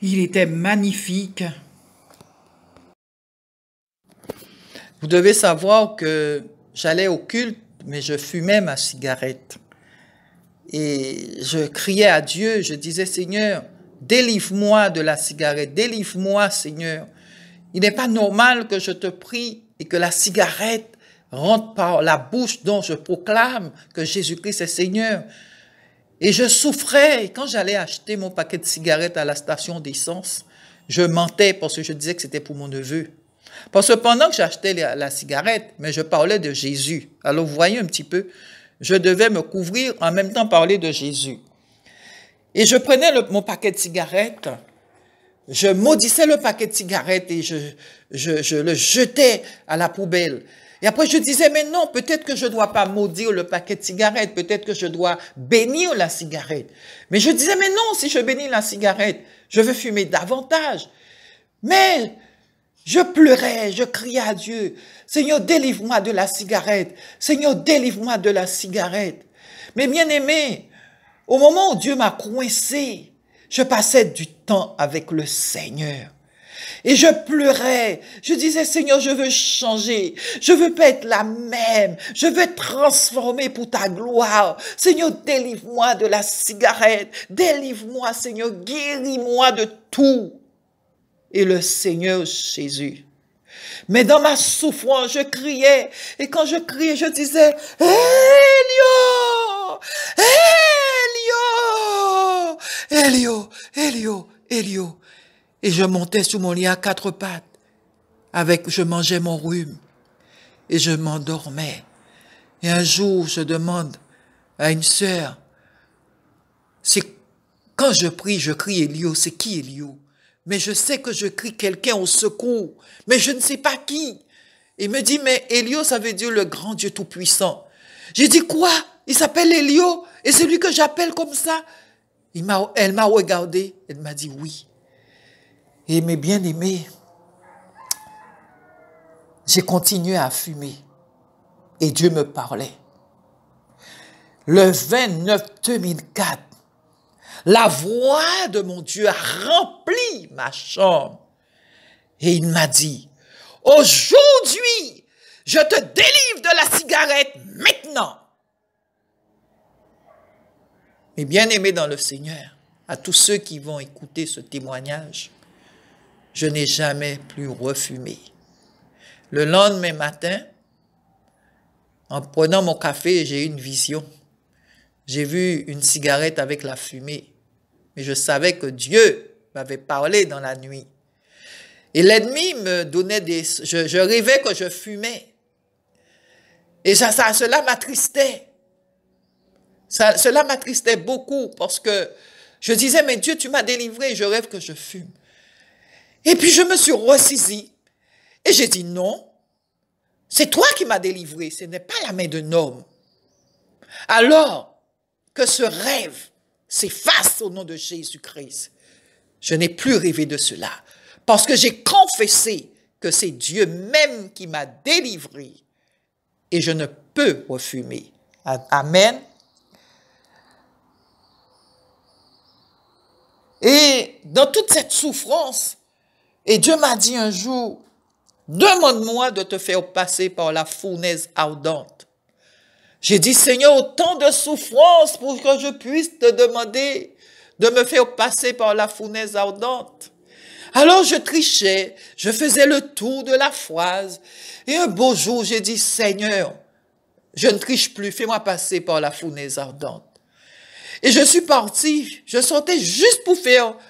Il était magnifique. Vous devez savoir que j'allais au culte, mais je fumais ma cigarette. Et je criais à Dieu, je disais, Seigneur, délivre-moi de la cigarette, délivre-moi, Seigneur. Il n'est pas normal que je te prie et que la cigarette rentre par la bouche dont je proclame que Jésus-Christ est Seigneur. Et je souffrais. Et quand j'allais acheter mon paquet de cigarettes à la station d'essence, je mentais parce que je disais que c'était pour mon neveu. Parce que pendant que j'achetais la cigarette, mais je parlais de Jésus. Alors vous voyez un petit peu, je devais me couvrir en même temps parler de Jésus. Et je prenais mon paquet de cigarettes, je maudissais le paquet de cigarettes et je le jetais à la poubelle. Et après, je disais, mais non, peut-être que je ne dois pas maudire le paquet de cigarettes, peut-être que je dois bénir la cigarette. Mais je disais, mais non, si je bénis la cigarette, je veux fumer davantage. Mais je pleurais, je criais à Dieu, Seigneur, délivre-moi de la cigarette. Seigneur, délivre-moi de la cigarette. Mais bien aimé, au moment où Dieu m'a coincé, je passais du temps avec le Seigneur. Et je pleurais. Je disais, Seigneur, je veux changer. Je veux pas être la même. Je veux être transformée pour ta gloire. Seigneur, délivre-moi de la cigarette. Délivre-moi, Seigneur. Guéris-moi de tout. Et le Seigneur Jésus. Mais dans ma souffrance, je criais. Et quand je criais, je disais, Elio! Elio! Elio! Elio! Elio! Et je montais sur mon lit à quatre pattes. Je mangeais mon rhume. Et je m'endormais. Et un jour, je demande à une sœur, quand je crie Elio, c'est qui Elio? Mais je sais que je crie quelqu'un au secours, mais je ne sais pas qui. Il me dit, mais Elio, ça veut dire le grand Dieu tout-puissant. J'ai dit, quoi? Il s'appelle Elio? Et c'est lui que j'appelle comme ça? Elle m'a regardé, elle m'a dit oui. Et mes bien-aimés, j'ai continué à fumer. Et Dieu me parlait. Le 29-2004, la voix de mon Dieu a rempli ma chambre. Et il m'a dit, aujourd'hui, je te délivre de la cigarette maintenant. Mes bien-aimés dans le Seigneur, à tous ceux qui vont écouter ce témoignage, je n'ai jamais plus refumé. Le lendemain matin, en prenant mon café, j'ai eu une vision. J'ai vu une cigarette avec la fumée. Mais je savais que Dieu m'avait parlé dans la nuit. Et l'ennemi me donnait je rêvais que je fumais. Et cela m'attristait. Cela m'attristait beaucoup parce que je disais, mais Dieu, tu m'as délivré, je rêve que je fume. Et puis je me suis ressaisie. Et j'ai dit, non, c'est toi qui m'as délivré, ce n'est pas la main d'un homme. Alors que ce rêve s'efface au nom de Jésus-Christ, je n'ai plus rêvé de cela. Parce que j'ai confessé que c'est Dieu même qui m'a délivré. Et je ne peux refumer. Amen. Et dans toute cette souffrance, et Dieu m'a dit un jour, demande-moi de te faire passer par la fournaise ardente. J'ai dit, Seigneur, autant de souffrance pour que je puisse te demander de me faire passer par la fournaise ardente. Alors je trichais, je faisais le tour de la phrase. Et un beau jour, j'ai dit, Seigneur, je ne triche plus, fais-moi passer par la fournaise ardente. Et je suis partie, je sortais juste pour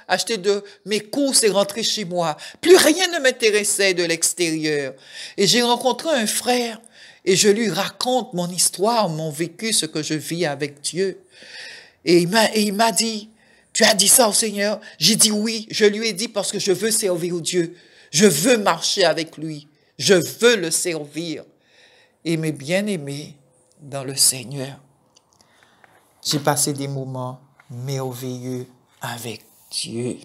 acheter de mes courses et rentrer chez moi. Plus rien ne m'intéressait de l'extérieur. Et j'ai rencontré un frère et je lui raconte mon histoire, mon vécu, ce que je vis avec Dieu. Et il m'a dit, tu as dit ça au Seigneur? J'ai dit oui, je lui ai dit parce que je veux servir Dieu. Je veux marcher avec lui. Je veux le servir. Et mes bien-aimés dans le Seigneur, j'ai passé des moments merveilleux avec Dieu.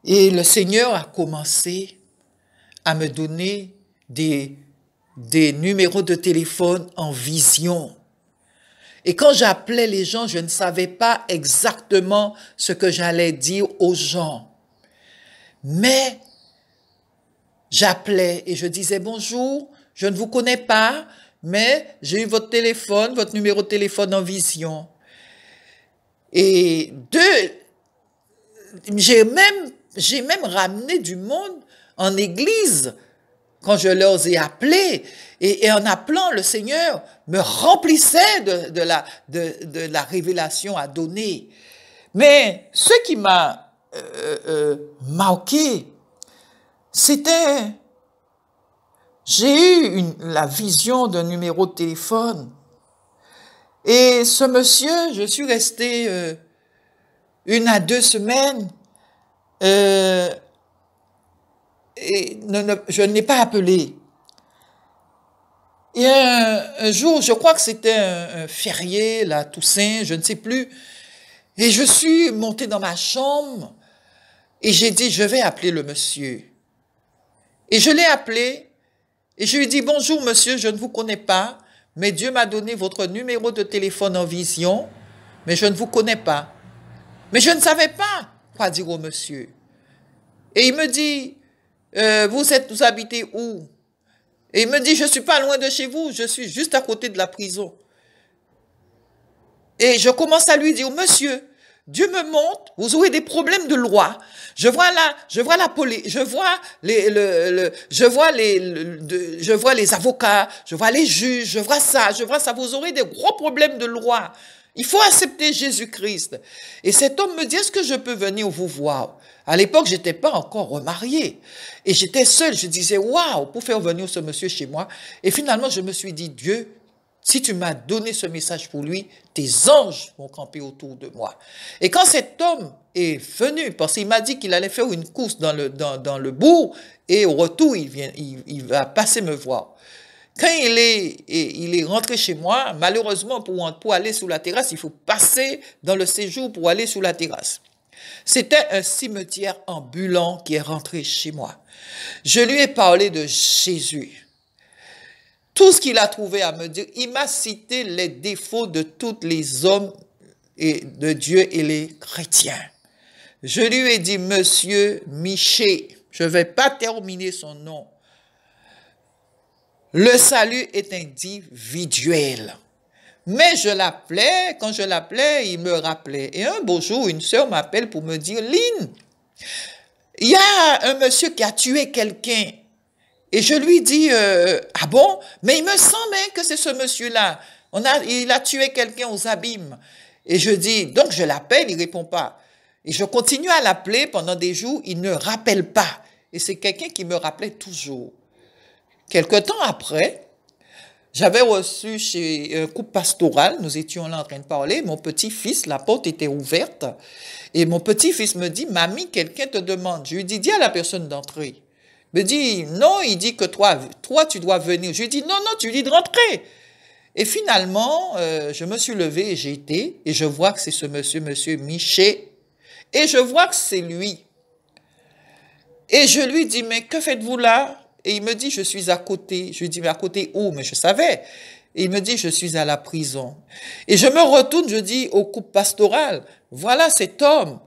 Et le Seigneur a commencé à me donner des numéros de téléphone en vision. Et quand j'appelais les gens, je ne savais pas exactement ce que j'allais dire aux gens. Mais j'appelais et je disais bonjour, je ne vous connais pas, mais j'ai eu votre téléphone, votre numéro de téléphone en vision. Et j'ai même ramené du monde en église quand je leur ai appelés. Et en appelant, le Seigneur me remplissait de la révélation à donner. Mais ce qui m'a marqué, c'était, j'ai eu la vision d'un numéro de téléphone. Et ce monsieur, je suis restée 1 à 2 semaines et je ne l'ai pas appelé. Et un jour, je crois que c'était un férié, la Toussaint, je ne sais plus, et je suis montée dans ma chambre et j'ai dit, je vais appeler le monsieur. Et je l'ai appelé et je lui ai dit, bonjour monsieur, je ne vous connais pas, mais Dieu m'a donné votre numéro de téléphone en vision, mais je ne vous connais pas. Mais je ne savais pas quoi dire au monsieur. Et il me dit, vous habitez où? Et il me dit, je ne suis pas loin de chez vous, je suis juste à côté de la prison. Et je commence à lui dire, monsieur, Dieu me montre, vous aurez des problèmes de loi. Je vois la police, je vois les avocats, je vois les juges, je vois ça, vous aurez des gros problèmes de loi. Il faut accepter Jésus-Christ. Et cet homme me dit, est-ce que je peux venir vous voir? À l'époque, j'étais pas encore remariée. Et j'étais seule. Je disais, waouh, pour faire venir ce monsieur chez moi. Et finalement, je me suis dit, Dieu, si tu m'as donné ce message pour lui, tes anges vont camper autour de moi. Et quand cet homme est venu, parce qu'il m'a dit qu'il allait faire une course dans le bourg, et au retour, il va passer me voir. Quand il est rentré chez moi, malheureusement, pour aller sous la terrasse, il faut passer dans le séjour pour aller sous la terrasse. C'était un cimetière ambulant qui est rentré chez moi. Je lui ai parlé de Jésus. Tout ce qu'il a trouvé à me dire, il m'a cité les défauts de tous les hommes et de Dieu et les chrétiens. Je lui ai dit, monsieur Miché, je ne vais pas terminer son nom. Le salut est individuel. Mais quand je l'appelais, il me rappelait. Et un beau jour, une sœur m'appelle pour me dire, Lynn, il y a un monsieur qui a tué quelqu'un. Et je lui dis, ah bon? Mais il me semble que c'est ce monsieur-là. Il a tué quelqu'un aux abîmes. Et je dis, donc je l'appelle, il répond pas. Et je continue à l'appeler pendant des jours, il ne rappelle pas. Et c'est quelqu'un qui me rappelait toujours. Quelque temps après, j'avais reçu chez un couple pastoral, nous étions là en train de parler, mon petit-fils, la porte était ouverte, et mon petit-fils me dit, mamie, quelqu'un te demande. Je lui dis, dis à la personne d'entrer. Il me dit, non, il dit que toi, tu dois venir. Je lui dis, non, tu lui dis de rentrer. Et finalement, je me suis levé et j'ai été, et je vois que c'est ce monsieur Miché, et je vois que c'est lui. Et je lui dis, mais que faites-vous là? Et il me dit, je suis à côté. Je lui dis, mais à côté où? Mais je savais. Et il me dit, je suis à la prison. Et je me retourne, je dis au couple pastoral, voilà cet homme.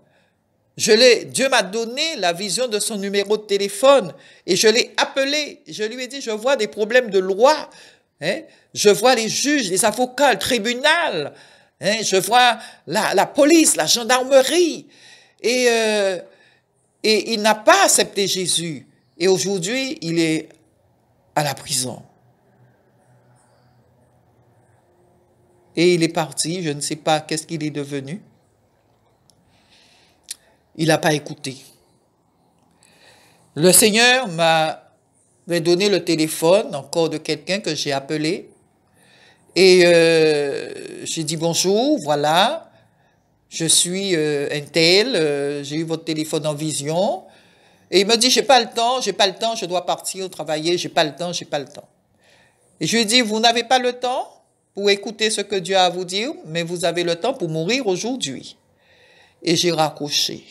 Dieu m'a donné la vision de son numéro de téléphone et je l'ai appelé. Je lui ai dit, je vois des problèmes de loi. Je vois les juges, les avocats, le tribunal. Je vois la police, la gendarmerie. Et il n'a pas accepté Jésus. Et aujourd'hui, il est à la prison. Et il est parti, je ne sais pas qu'est-ce qu'il est devenu. Il n'a pas écouté. Le Seigneur m'a donné le téléphone encore de quelqu'un que j'ai appelé. Et j'ai dit bonjour, voilà, je suis un tel, j'ai eu votre téléphone en vision. Et il me dit, j'ai pas le temps, je dois partir travailler, j'ai pas le temps. Et je lui ai dit, vous n'avez pas le temps pour écouter ce que Dieu a à vous dire, mais vous avez le temps pour mourir aujourd'hui. Et j'ai raccroché.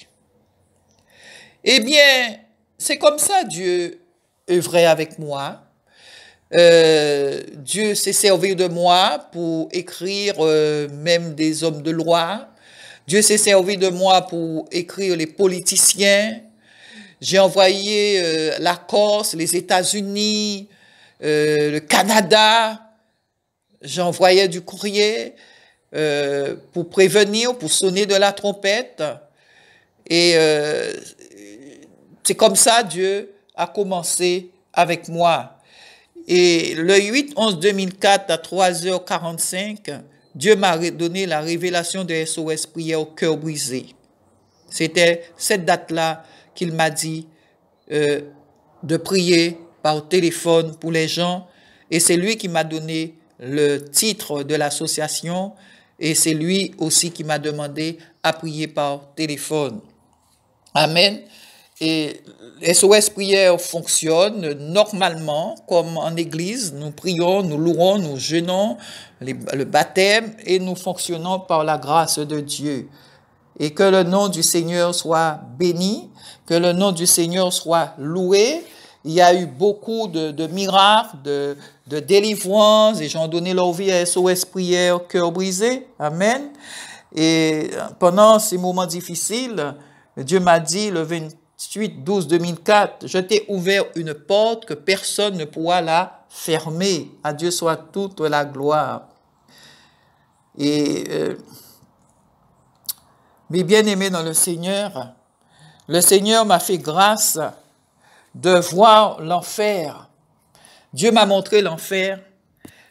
Eh bien, c'est comme ça Dieu œuvrait avec moi. Dieu s'est servi de moi pour écrire même des hommes de loi. Dieu s'est servi de moi pour écrire les politiciens. J'ai envoyé la Corse, les États-Unis, le Canada. J'envoyais du courrier pour prévenir, pour sonner de la trompette. Et c'est comme ça Dieu a commencé avec moi. Et le 8-11-2004 à 3h45, Dieu m'a donné la révélation de SOS Prière au cœur brisé. C'était cette date-là qu'il m'a dit de prier par téléphone pour les gens. Et c'est lui qui m'a donné le titre de l'association. Et c'est lui aussi qui m'a demandé à prier par téléphone. Amen. Et SOS Prière fonctionne normalement comme en église. Nous prions, nous louons, nous jeûnons, le baptême et nous fonctionnons par la grâce de Dieu. Et que le nom du Seigneur soit béni, que le nom du Seigneur soit loué. Il y a eu beaucoup de miracles, de délivrance, et gens donné leur vie à SOS Prière, cœur brisé. Amen. Et pendant ces moments difficiles, Dieu m'a dit le 28-12-2004, je t'ai ouvert une porte que personne ne pourra la fermer. À Dieu soit toute la gloire. Et mes bien-aimés dans le Seigneur m'a fait grâce de voir l'enfer. Dieu m'a montré l'enfer.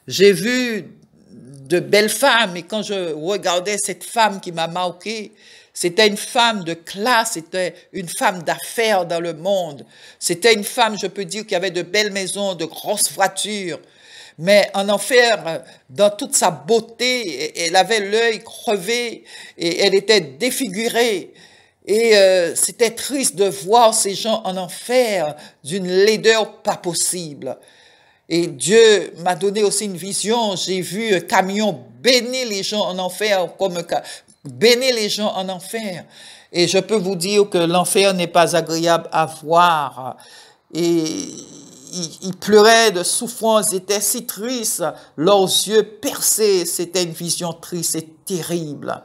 J'ai vu de belles femmes et quand je regardais cette femme qui m'a marqué, c'était une femme de classe, c'était une femme d'affaires dans le monde. C'était une femme, je peux dire, qui avait de belles maisons, de grosses voitures. Mais en enfer, dans toute sa beauté, elle avait l'œil crevé et elle était défigurée. Et c'était triste de voir ces gens en enfer d'une laideur pas possible. Et Dieu m'a donné aussi une vision. J'ai vu un camion bénir les gens en enfer comme bénir les gens en enfer. Et je peux vous dire que l'enfer n'est pas agréable à voir. Et ils pleuraient de souffrance, ils étaient si tristes, leurs yeux percés. C'était une vision triste et terrible.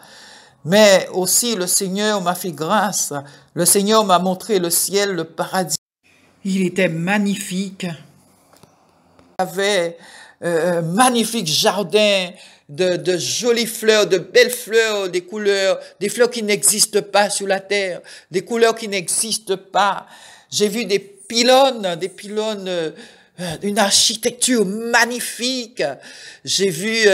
Mais aussi le Seigneur m'a fait grâce. Le Seigneur m'a montré le ciel, le paradis. Il était magnifique. Il y avait un magnifique jardin de jolies fleurs, de belles fleurs, des couleurs, des fleurs qui n'existent pas sur la terre, des couleurs qui n'existent pas. J'ai vu des pylônes, une architecture magnifique. J'ai vu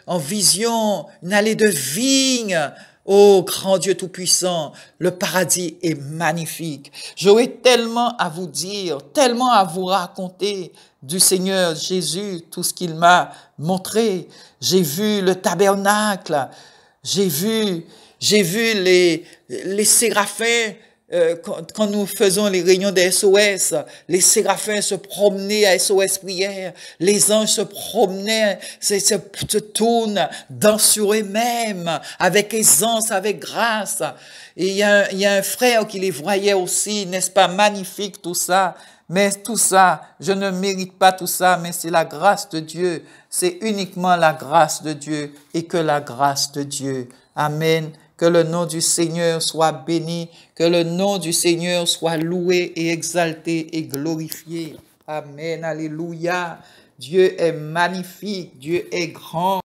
en vision une allée de vignes. Oh, grand Dieu Tout-Puissant, le paradis est magnifique. J'aurais tellement à vous dire, tellement à vous raconter du Seigneur Jésus, tout ce qu'il m'a montré. J'ai vu le tabernacle, j'ai vu les séraphins. Quand nous faisons les réunions des SOS, les séraphins se promenaient à SOS Prière, les anges se promenaient, se tournent dans sur eux-mêmes, avec aisance, avec grâce. Et il y a un frère qui les voyait aussi, n'est-ce pas magnifique tout ça? Mais tout ça, je ne mérite pas tout ça, mais c'est la grâce de Dieu. C'est uniquement la grâce de Dieu et que la grâce de Dieu. Amen. Que le nom du Seigneur soit béni, que le nom du Seigneur soit loué et exalté et glorifié. Amen, alléluia. Dieu est magnifique, Dieu est grand.